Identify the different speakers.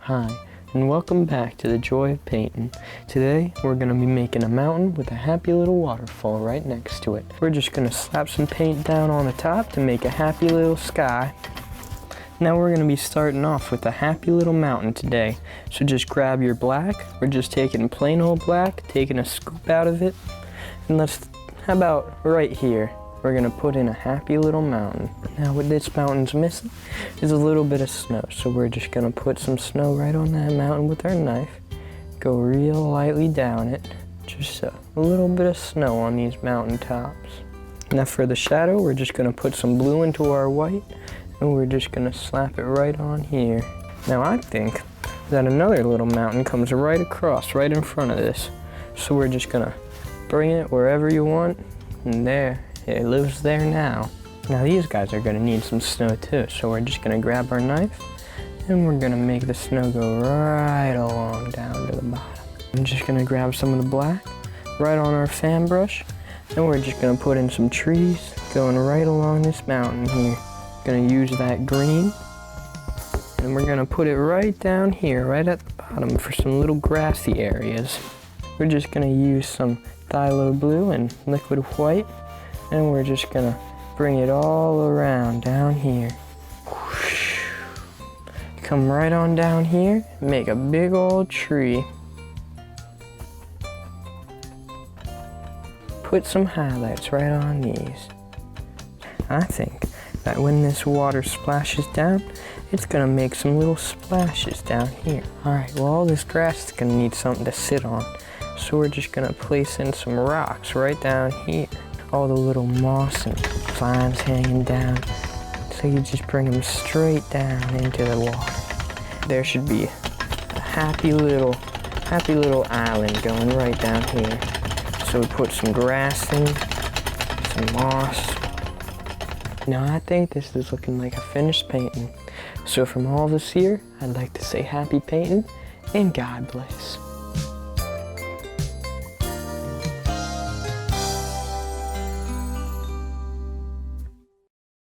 Speaker 1: Hi, and welcome back to the Joy of Painting. Today, we're going to be making a mountain with a happy little waterfall right next to it. We're just going to slap some paint down on the top to make a happy little sky. Now we're going to be starting off with a happy little mountain today. So just grab your black. We're just taking plain old black, taking a scoop out of it. And how about right here? We're gonna put in a happy little mountain. Now what this mountain's missing is a little bit of snow. So we're just gonna put some snow right on that mountain with our knife. Go real lightly down it. Just a little bit of snow on these mountain tops. Now for the shadow, we're just gonna put some blue into our white and we're just gonna slap it right on here. Now I think that another little mountain comes right across, right in front of this. So we're just gonna bring it wherever you want, and there. It lives there now. Now these guys are gonna need some snow too, so we're just gonna grab our knife and we're gonna make the snow go right along down to the bottom. I'm just gonna grab some of the black right on our fan brush and we're just gonna put in some trees going right along this mountain here. Gonna use that green and we're gonna put it right down here, right at the bottom for some little grassy areas. We're just gonna use some phthalo blue and liquid white. And we're just gonna bring it all around down here. Whoosh. Come right on down here, make a big old tree. Put some highlights right on these. I think that when this water splashes down, it's gonna make some little splashes down here. All right, well, all this grass is gonna need something to sit on. So we're just gonna place in some rocks right down here. All the little moss and vines hanging down. So you just bring them straight down into the water. There should be a happy little island going right down here. So we put some grass in, some moss. Now I think this is looking like a finished painting. So from all of us here, I'd like to say happy painting and God bless.